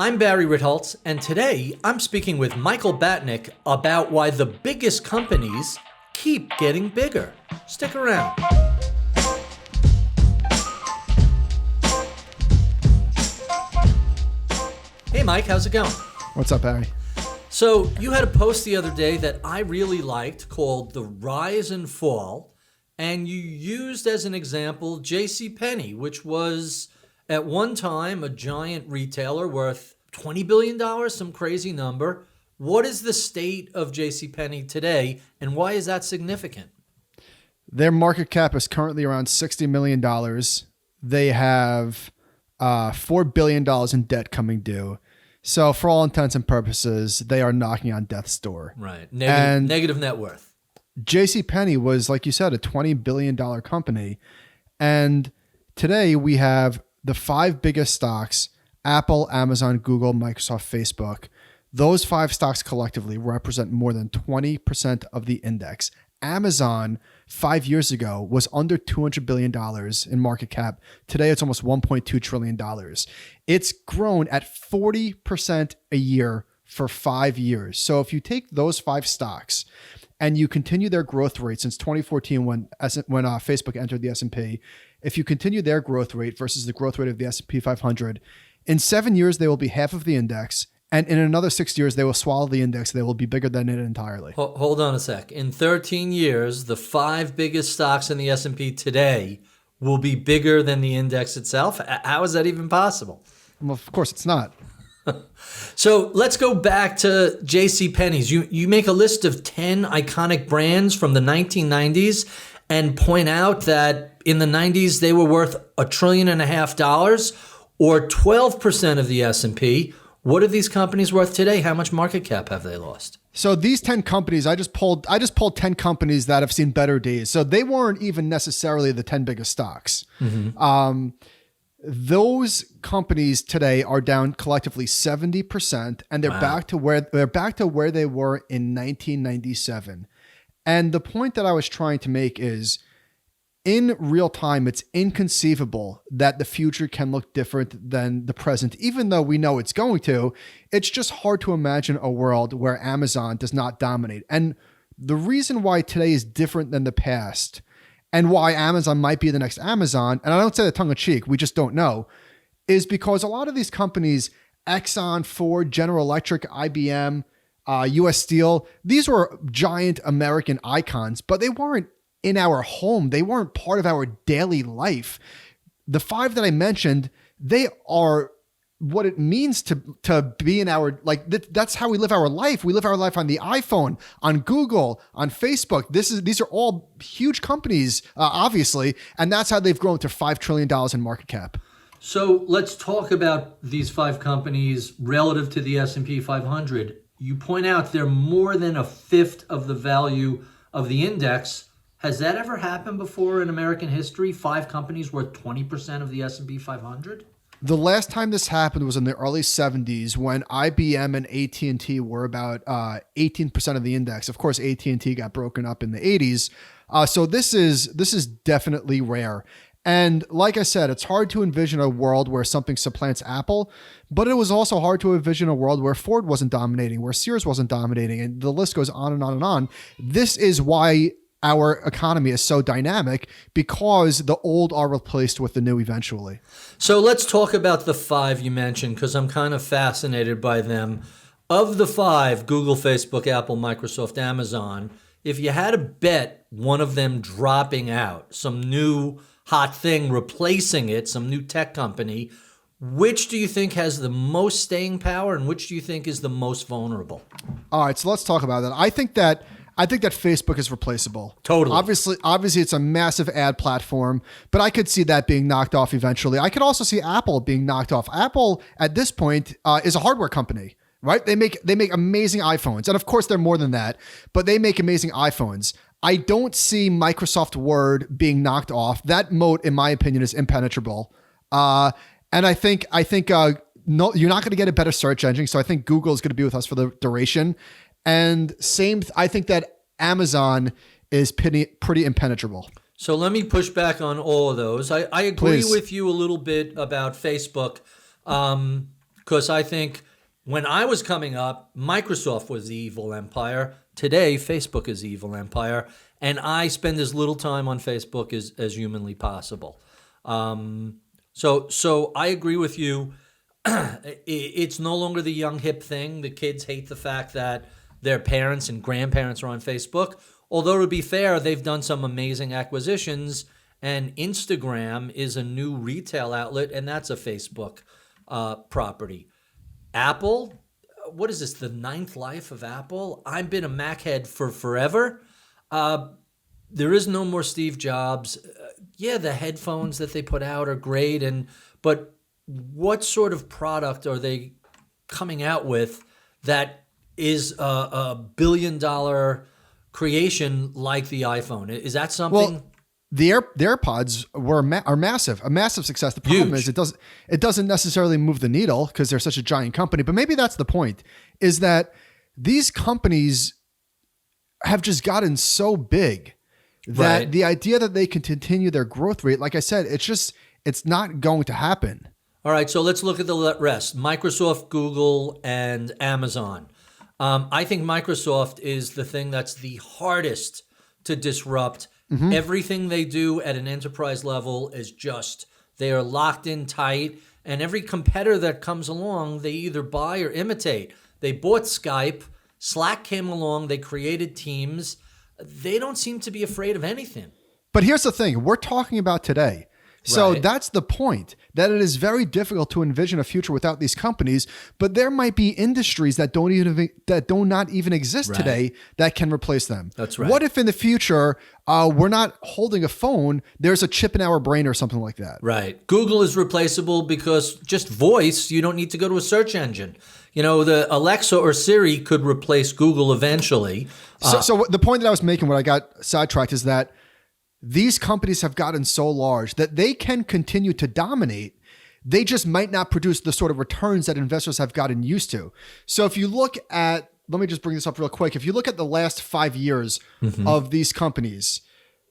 I'm Barry Ritholtz, and today I'm speaking with Michael Batnick about why the biggest companies keep getting bigger. Stick around. Hey Mike, how's it going? What's up, Barry? So you had a post the other day that I really liked called The Rise and Fall, and you used as an example Penney, which was at one time a giant retailer worth $20 billion, some crazy number. What is the state of Penney today, and why is that significant? Their market cap is currently around $60 million. They have $4 billion in debt coming due. So for all intents and purposes, they are knocking on death's door. Right. Negative net worth. Penney was, like you said, a $20 billion company. And today we have the five biggest stocks: Apple, Amazon, Google, Microsoft, Facebook. Those five stocks collectively represent more than 20% of the index. Amazon 5 years ago was under $200 billion in market cap. Today it's almost $1.2 trillion. It's grown at 40% a year for 5 years. So if you take those five stocks and you continue their growth rate since 2014 when Facebook entered the S&P, if you continue their growth rate versus the growth rate of the S&P 500, in 7 years they will be half of the index. And in another 6 years, they will swallow the index. They will be bigger than it entirely. Hold on a sec. In 13 years, the five biggest stocks in the S&P today will be bigger than the index itself? How is that even possible? Well, of course, it's not. So let's go back to Penney's. You make a list of 10 iconic brands from the 1990s and point out that in the 90s, they were worth $1.5 trillion or 12% of the S&P. What are these companies worth today? How much market cap have they lost? So these 10 companies, I just pulled 10 companies that have seen better days. So they weren't even necessarily the 10 biggest stocks. Mm-hmm. Those companies today are down collectively 70%, and they're back to where they were in 1997. And the point that I was trying to make is, in real time, it's inconceivable that the future can look different than the present, even though we know it's going to. It's just hard to imagine a world where Amazon does not dominate. And the reason why today is different than the past, and why Amazon might be the next Amazon, and I don't say that tongue in cheek, we just don't know, is because a lot of these companies, Exxon, Ford, General Electric, IBM, US Steel, these were giant American icons, but they weren't in our home. They weren't part of our daily life. The five that I mentioned, they are what it means to be in our, that's how we live our life. We live our life on the iPhone, on Google, on Facebook. These are all huge companies, obviously, and that's how they've grown to $5 trillion in market cap. So let's talk about these five companies relative to the S&P 500. You point out they're more than a fifth of the value of the index. Has that ever happened before in American history? Five companies worth 20% of the S&P 500? The last time this happened was in the early 70s when IBM and AT&T were about 18% of the index. Of course, AT&T got broken up in the 80s. So this is definitely rare. And like I said, it's hard to envision a world where something supplants Apple, but it was also hard to envision a world where Ford wasn't dominating, where Sears wasn't dominating, and the list goes on and on and on. This is why our economy is so dynamic, because the old are replaced with the new eventually. So let's talk about the five you mentioned, because I'm kind of fascinated by them. Of the five, Google, Facebook, Apple, Microsoft, Amazon, if you had to bet one of them dropping out, some new hot thing replacing it, some new tech company, which do you think has the most staying power and which do you think is the most vulnerable? All right, so let's talk about that. I think that Facebook is replaceable. Totally. Obviously, it's a massive ad platform, but I could see that being knocked off eventually. I could also see Apple being knocked off. Apple, at this point, is a hardware company, right? They make amazing iPhones, and of course, they're more than that. But they make amazing iPhones. I don't see Microsoft Word being knocked off. That moat, in my opinion, is impenetrable. And I think no, you're not going to get a better search engine. So I think Google is going to be with us for the duration. And I think that Amazon is pretty impenetrable. So let me push back on all of those. I agree with you a little bit about Facebook. because I think when I was coming up, Microsoft was the evil empire. Today, Facebook is the evil empire, and I spend as little time on Facebook as humanly possible. So I agree with you. It's no longer the young hip thing. The kids hate the fact that their parents and grandparents are on Facebook. Although, to be fair, they've done some amazing acquisitions, and Instagram is a new retail outlet, and that's a Facebook property. Apple, what is this, the ninth life of Apple? I've been a Mac head for forever. There is no more Steve Jobs. Yeah, the headphones that they put out are great, but what sort of product are they coming out with that is a billion-dollar creation like the iPhone? Is that something? Well, the AirPods are massive, a massive success. The problem is it doesn't necessarily move the needle because they're such a giant company. But maybe that's the point: is that these companies have just gotten so big that the idea that they can continue their growth rate, like I said, it's not going to happen. All right, so let's look at the rest: Microsoft, Google, and Amazon. I think Microsoft is the thing that's the hardest to disrupt. Mm-hmm. Everything they do at an enterprise level is they are locked in tight, and every competitor that comes along, they either buy or imitate. They bought Skype, Slack came along, they created Teams. They don't seem to be afraid of anything. But here's the thing, we're talking about today. So that's the point, that it is very difficult to envision a future without these companies, but there might be industries that do not even exist today that can replace them. That's right. What if in the future, we're not holding a phone, there's a chip in our brain or something like that? Right. Google is replaceable because just voice, you don't need to go to a search engine. You know, the Alexa or Siri could replace Google eventually. So the point that I was making when I got sidetracked is that these companies have gotten so large that they can continue to dominate. They just might not produce the sort of returns that investors have gotten used to. So if you look at, let me just bring this up real quick. If you look at the last 5 years of these companies,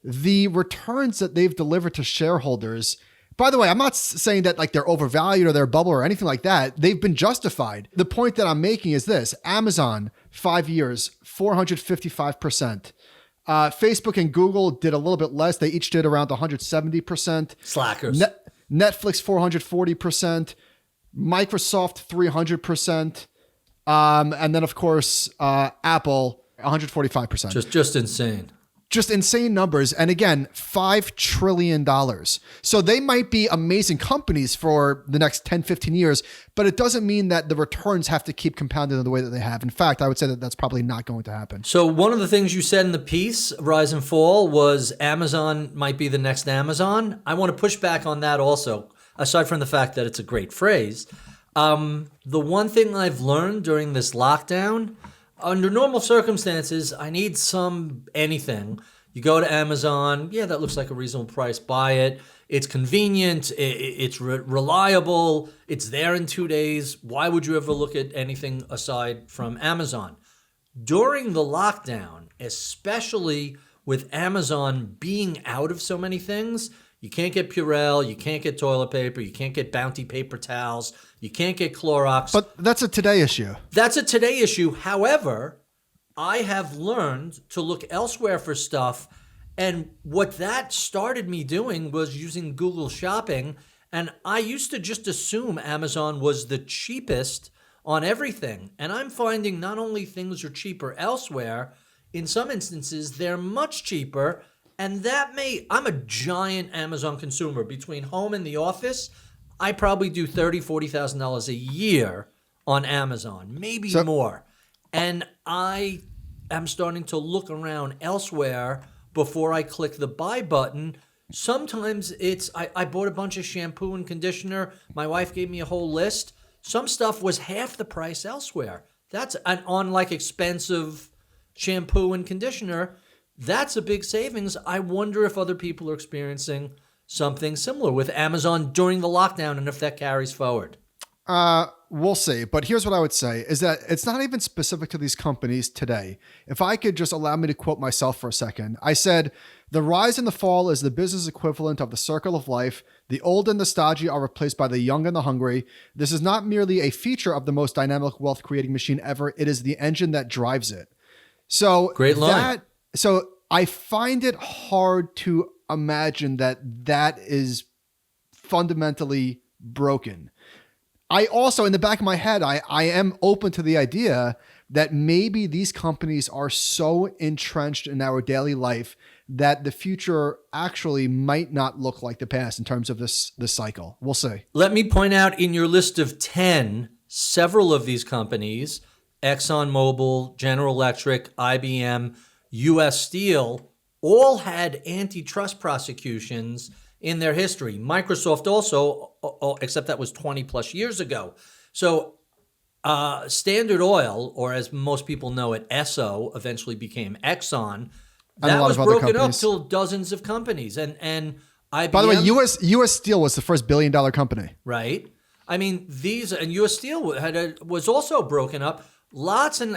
the returns that they've delivered to shareholders, by the way, I'm not saying that like they're overvalued or they're a bubble or anything like that. They've been justified. The point that I'm making is this: Amazon, 5 years, 455%. Facebook and Google did a little bit less. They each did around 170%. Slackers. Netflix, 440%. Microsoft, 300%. And then, of course, Apple, 145%. Just insane. Just insane numbers. And again, $5 trillion. So they might be amazing companies for the next 10, 15 years, but it doesn't mean that the returns have to keep compounding in the way that they have. In fact, I would say that that's probably not going to happen. So one of the things you said in the piece, Rise and Fall, was Amazon might be the next Amazon. I want to push back on that also, aside from the fact that it's a great phrase. The one thing I've learned during this lockdown, under normal circumstances, I need anything. You go to Amazon, yeah, that looks like a reasonable price, buy it. It's convenient, it's reliable, it's there in 2 days. Why would you ever look at anything aside from Amazon? During the lockdown, especially with Amazon being out of so many things, you can't get Purell, you can't get toilet paper, you can't get Bounty paper towels, you can't get Clorox. But that's a today issue. That's a today issue. However, I have learned to look elsewhere for stuff. And what that started me doing was using Google Shopping. And I used to just assume Amazon was the cheapest on everything. And I'm finding not only things are cheaper elsewhere, in some instances, they're much cheaper. And I'm a giant Amazon consumer. Between home and the office, I probably do $30,000, $40,000 a year on Amazon, maybe more. And I am starting to look around elsewhere before I click the buy button. Sometimes I bought a bunch of shampoo and conditioner. My wife gave me a whole list. Some stuff was half the price elsewhere. That's on like expensive shampoo and conditioner. That's a big savings. I wonder if other people are experiencing something similar with Amazon during the lockdown and if that carries forward. we'll see. But here's what I would say is that it's not even specific to these companies today. If I could just allow me to quote myself for a second, I said, the rise and the fall is the business equivalent of the circle of life. The old and the stodgy are replaced by the young and the hungry. This is not merely a feature of the most dynamic wealth creating machine ever. It is the engine that drives it. So great line. So I find it hard to imagine that is fundamentally broken. I also, in the back of my head, I am open to the idea that maybe these companies are so entrenched in our daily life that the future actually might not look like the past in terms of this cycle. We'll see. Let me point out in your list of 10, several of these companies, ExxonMobil, General Electric, IBM, U.S. Steel, all had antitrust prosecutions in their history. Microsoft also, except that was 20 plus years ago. So Standard Oil, or as most people know it, Esso, eventually became Exxon. That was broken up to dozens of companies. And IBM, by the way, U.S. Steel was the first billion-dollar company. Right. I mean, and U.S. Steel was also broken up. Lots and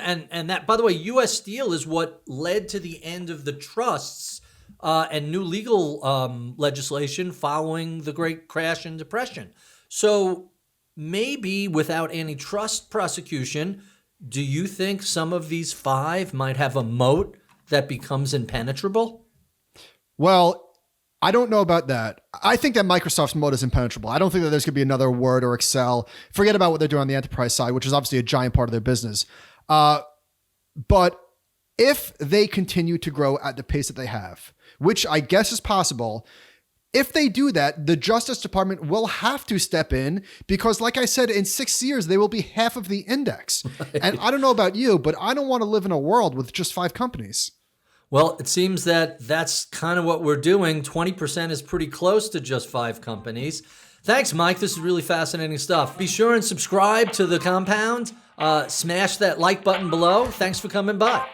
that, by the way, U.S. Steel is what led to the end of the trusts and new legal legislation following the Great Crash and Depression. So maybe without antitrust prosecution, do you think some of these 5 might have a moat that becomes impenetrable? Well, I don't know about that. I think that Microsoft's moat is impenetrable. I don't think that there's going to be another Word or Excel. Forget about what they're doing on the enterprise side, which is obviously a giant part of their business. But if they continue to grow at the pace that they have, which I guess is possible, if they do that, the Justice Department will have to step in because, like I said, in 6 years, they will be half of the index. Right. And I don't know about you, but I don't want to live in a world with just 5 companies. Well, it seems that that's kind of what we're doing. 20% is pretty close to just 5 companies. Thanks, Mike. This is really fascinating stuff. Be sure and subscribe to The Compound. Smash that like button below. Thanks for coming by.